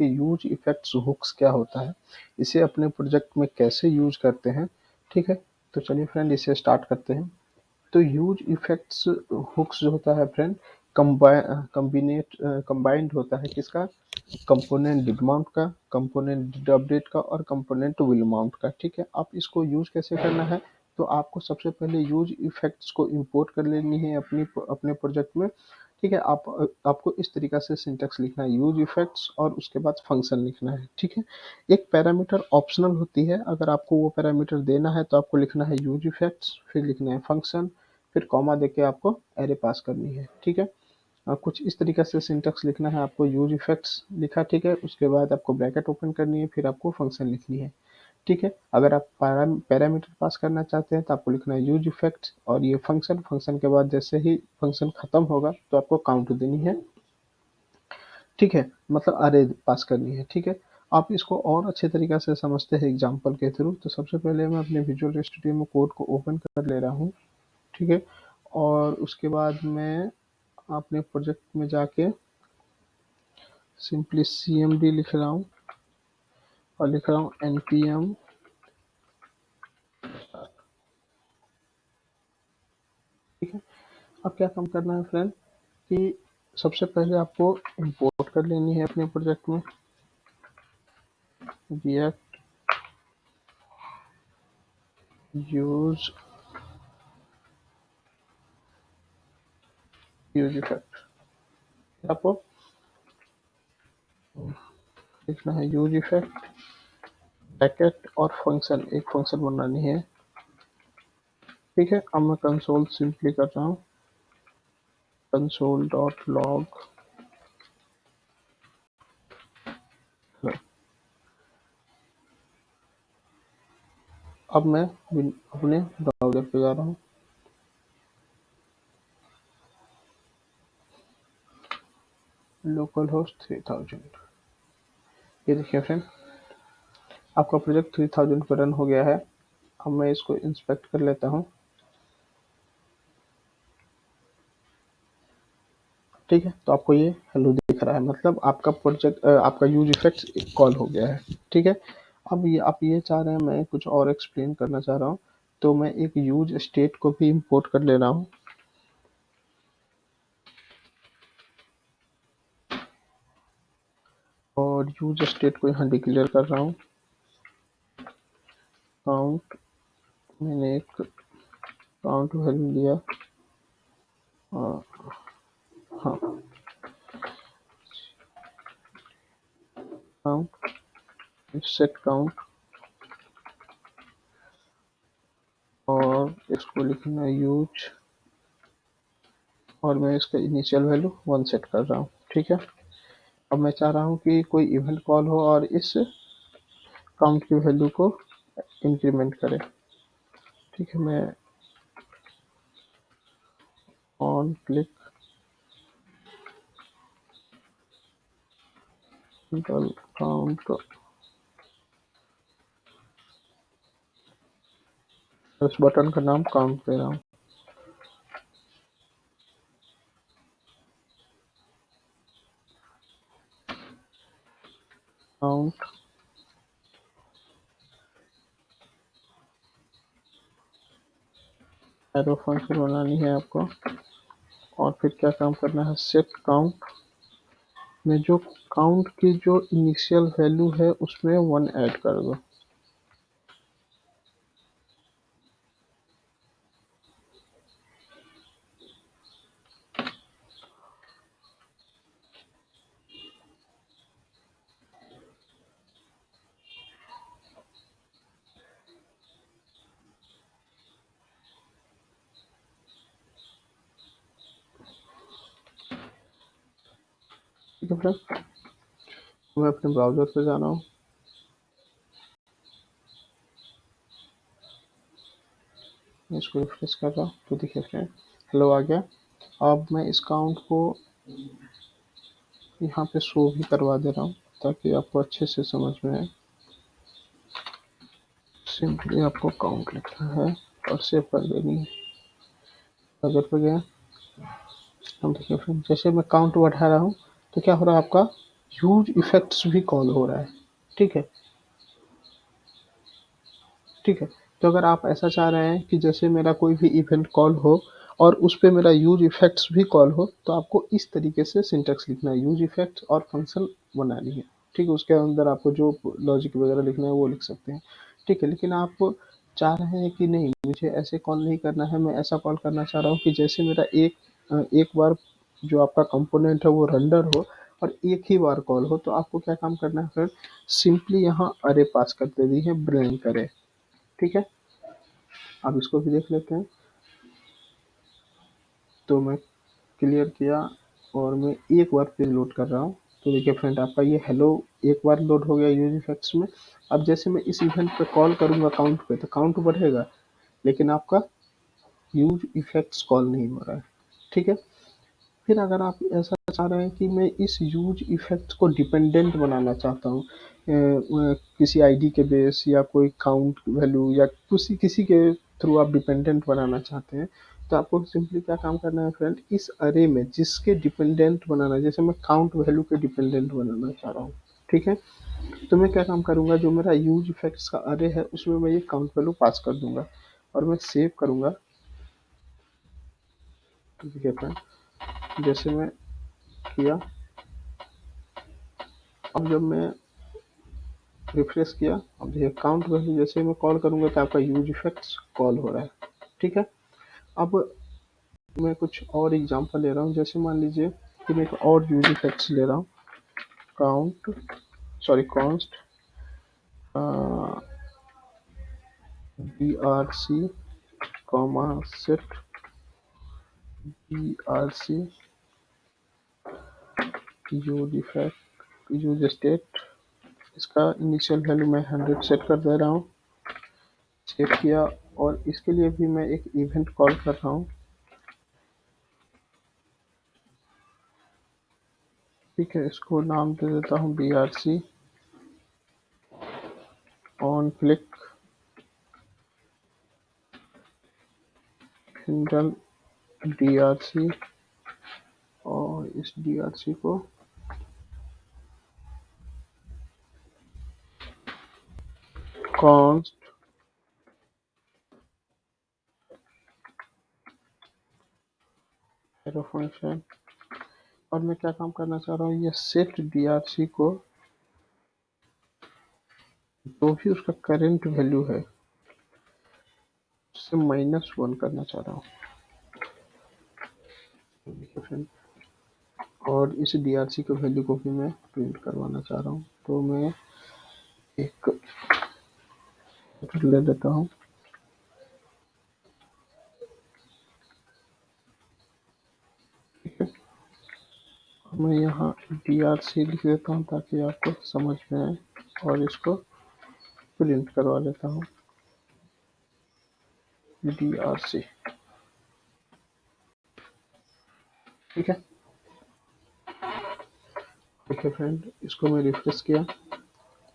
कि use effects hooks क्या होता है, इसे अपने प्रोजेक्ट में कैसे यूज करते हैं। ठीक है, तो चलिए फ्रेंड इसे स्टार्ट करते हैं। तो यूज इफेक्ट्स हुक्स जो होता है फ्रेंड, कंबाइंड होता है किसका, कंपोनेंट डिड माउंट का, कंपोनेंट डिड अपडेट का और कंपोनेंट विल माउंट का। ठीक है, आप इसको यूज कैसे करना है, तो आपको सबसे पहले यूज इफेक्ट्स को इंपोर्ट कर लेनी है अपने प्रोजेक्ट में। ठीक है, आपको इस तरीका से सिंटेक्स लिखना है, यूज इफेक्ट्स और उसके बाद फंक्शन लिखना है। ठीक है, एक पैरामीटर ऑप्शनल होती है, अगर आपको वो पैरामीटर देना है तो आपको लिखना है यूज इफेक्ट्स, फिर लिखना है फंक्शन, फिर कॉमा देके आपको एरे पास करनी है। ठीक है, कुछ इस तरीके से सिंटेक्स लिखना है आपको, यूज इफेक्ट्स लिखा, ठीक है, उसके बाद आपको ब्रैकेट ओपन करनी है, फिर आपको फंक्शन लिखनी है। ठीक है, अगर आप पैरामीटर पास करना चाहते हैं तो आपको लिखना है यूज इफेक्ट्स और ये फंक्शन, फंक्शन के बाद जैसे ही फंक्शन खत्म होगा तो आपको काउंट देनी है। ठीक है, मतलब अरे पास करनी है। ठीक है, आप इसको और अच्छे तरीके से समझते हैं एग्जाम्पल के थ्रू। तो सबसे पहले मैं अपने विजुअल स्टूडियो में कोड को ओपन कर ले रहा हूँ। ठीक है, और उसके बाद मैं अपने प्रोजेक्ट में जाके सिंपली cmd लिख रहा हूँ और लिख रहा हूँ npm। ठीक है, अब क्या काम करना है फ्रेंड कि सबसे पहले आपको इंपोर्ट कर लेनी है अपने प्रोजेक्ट में react use इफेक्ट। आपको लिखना है यूज इफेक्ट ब्रैकेट और फंक्शन, एक फंक्शन बनानी है। ठीक है, अब मैं कंसोल सिंपली कर रहा हूँ, कंसोल डॉट लॉग। अब मैं अपने ब्राउजर पे जा रहा हूँ, लोकल होस्ट 3000। ये देखिए फ्रेंड, आपका प्रोजेक्ट 3000 पर रन हो गया है। अब मैं इसको इंस्पेक्ट कर लेता हूँ। ठीक है, तो आपको ये हेलो दिख रहा है, मतलब आपका प्रोजेक्ट आपका यूज इफेक्ट कॉल हो गया है। ठीक है, अब ये आप ये चाह रहे हैं मैं कुछ और एक्सप्लेन करना चाह रहा हूँ, तो मैं एक यूज स्टेट को भी इंपोर्ट कर ले रहा हूँ। और यूज स्टेट को यहाँ डिक्लेयर कर रहा हूँ काउंट। मैंने एक काउंट वैल्यू लिया, हाँ काउंट, सेट काउंट, और इसको लिखना यूज, और मैं इसका इनिशियल वैल्यू 1 सेट कर रहा हूँ। ठीक है, अब मैं चाह रहा हूँ कि कोई इवेंट कॉल हो और इस काउंट की वैल्यू को इंक्रीमेंट करे। ठीक है, मैं ऑन क्लिक काउंट, इस बटन का नाम काउंट दे रहा हूँ। काउंट एरो फंक्शन बनानी है आपको, और फिर क्या काम करना है, सेट काउंट में जो काउंट की जो इनिशियल वैल्यू है उसमें 1 ऐड कर दो। ठीक है फ्रेंड, मैं अपने ब्राउजर पे जा रहा हूँ, मैं इसको रिफ्रेश कर रहा हूँ, तो देखिए फ्रेंड हेलो आ गया। अब मैं इस काउंट को यहाँ पे शो भी करवा दे रहा हूँ ताकि आपको अच्छे से समझ में आए। सिंपली आपको काउंट लिखना है और सेव कर देनी है। ब्राउजर पे गया, हम देखिए फ्रेंड जैसे मैं काउंट बढ़ा रहा हूँ तो क्या हो रहा है आपका यूज इफेक्ट्स भी कॉल हो रहा है। ठीक है, ठीक है। तो अगर आप ऐसा चाह रहे हैं कि जैसे मेरा कोई भी इवेंट कॉल हो और उस पे मेरा यूज इफेक्ट्स भी कॉल हो, तो आपको इस तरीके से सिंटेक्स लिखना है, यूज इफेक्ट्स और फंक्शन बनानी है। ठीक है, उसके अंदर आपको जो लॉजिक वगैरह लिखना है वो लिख सकते हैं। ठीक है, लेकिन आप चाह रहे हैं कि नहीं, मुझे ऐसे कॉल नहीं करना है, मैं ऐसा कॉल करना चाह रहा हूँ कि जैसे मेरा एक बार जो आपका कंपोनेंट है वो रेंडर हो और एक ही बार कॉल हो, तो आपको क्या काम करना है फ्रेंड, सिंपली यहाँ अरे पास कर दे दी है ब्लैंक अरे। ठीक है, अब इसको भी देख लेते हैं। तो मैं क्लियर किया और मैं एक बार पेज लोड कर रहा हूँ। तो देखिए फ्रेंड, आपका ये हेलो एक बार लोड हो गया यूज इफेक्ट्स में। अब जैसे मैं इस इवेंट पे कॉल करूंगा काउंट पे, तो काउंट बढ़ेगा, लेकिन आपका यूज इफेक्ट्स कॉल नहीं हो रहा है। ठीक है, फिर अगर आप ऐसा चाह रहे हैं कि मैं इस यूज इफेक्ट को डिपेंडेंट बनाना चाहता हूँ किसी आईडी के बेस या कोई काउंट वैल्यू या किसी किसी के थ्रू आप डिपेंडेंट बनाना चाहते हैं, तो आपको सिंपली क्या काम करना है फ्रेंड, इस अरे में जिसके डिपेंडेंट बनाना है, जैसे मैं काउंट वैल्यू के डिपेंडेंट बनाना चाह रहा हूँ। ठीक है, तो मैं क्या काम करूंगा, जो मेरा यूज इफेक्ट्स का अरे है उसमें मैं ये काउंट वैल्यू पास कर दूंगा और मैं सेव करूंगा। तो देखिए फ्रेंड, जैसे मैं किया, अब जब मैं रिफ्रेश किया, अब देखिए काउंट वैल्यू जैसे मैं कॉल करूंगा तो आपका यूज इफेक्ट्स कॉल हो रहा है। ठीक है, अब मैं कुछ और एग्जांपल ले रहा हूँ, जैसे मान लीजिए कि मैं एक और यूज इफेक्ट्स ले रहा हूँ, count sorry const B R C comma set B R C use effect use state, इसका इनिशियल वैल्यू मैं 100 सेट कर दे रहा हूँ। सेव किया और इसके लिए भी मैं एक इवेंट कॉल कर रहा हूँ। ठीक है, इसको नाम दे देता हूँ B R C on click single DRC, और इस DRC को कॉन्स्ट एरो फंक्शन, और मैं क्या काम करना चाह रहा हूँ, ये सेट DRC को जो भी उसका करंट वैल्यू है उससे -1 करना चाह रहा हूँ। और इस DRC के वैल्यू को भी मैं प्रिंट करवाना चाह रहा हूँ, तो मैं एक ले लेता हूँ। ठीक है, मैं यहाँ DRC लिख देता हूँ ताकि आपको समझ में आए, और इसको प्रिंट करवा लेता हूँ DRC। ठीक है, देखिए फ्रेंड, इसको मैं रिफ्रेश किया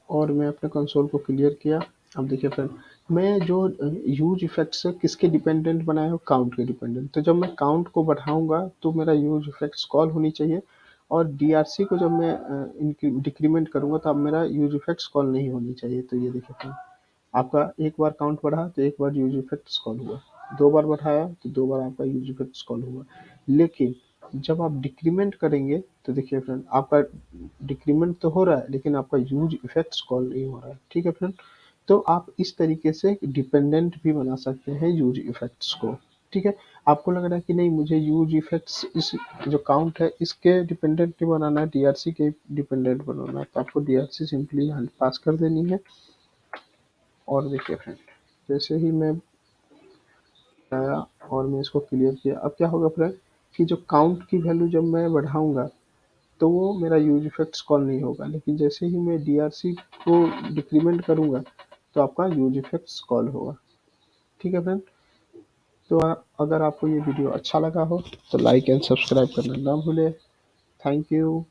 और मैं अपने कंसोल को क्लियर किया। अब देखिए फ्रेंड, मैं जो यूज इफेक्ट्स किसके डिपेंडेंट बनाया हो, काउंट के डिपेंडेंट, तो जब मैं काउंट को बढ़ाऊंगा तो मेरा यूज इफेक्ट्स कॉल होनी चाहिए, और डीआरसी को जब मैं डिक्रीमेंट करूंगा तो अब मेरा यूज इफेक्ट्स कॉल नहीं होनी चाहिए। तो ये देखिए फ्रेंड, आपका एक बार काउंट बढ़ा तो एक बार यूज इफेक्ट्स कॉल हुआ, दो बार बढ़ाया तो दो बार आपका यूज इफेक्ट्स कॉल हुआ। लेकिन जब आप डिक्रीमेंट करेंगे तो देखिए फ्रेंड, आपका डिक्रीमेंट तो हो रहा है लेकिन आपका यूज इफेक्ट्स कॉल नहीं हो रहा है। ठीक है फ्रेंड, तो आप इस तरीके से डिपेंडेंट भी बना सकते हैं यूज इफेक्ट्स को। ठीक है, आपको लग रहा है कि नहीं मुझे यूज इफेक्ट्स इस जो काउंट है इसके डिपेंडेंट नहीं बनाना है, डीआरसी के डिपेंडेंट बनाना है, तो आपको डीआरसी सिंपली यहाँ पास कर देनी है। और देखिए फ्रेंड, जैसे ही मैं आया और मैं इसको क्लियर किया, अब क्या होगा फ्रेंड कि जो काउंट की वैल्यू जब मैं बढ़ाऊंगा तो वो मेरा यूज इफेक्ट्स कॉल नहीं होगा, लेकिन जैसे ही मैं डीआरसी को डिक्रीमेंट करूंगा तो आपका यूज इफेक्ट्स कॉल होगा। ठीक है फ्रेंड, तो अगर आपको ये वीडियो अच्छा लगा हो तो लाइक एंड सब्सक्राइब करना ना भूले। Thank you.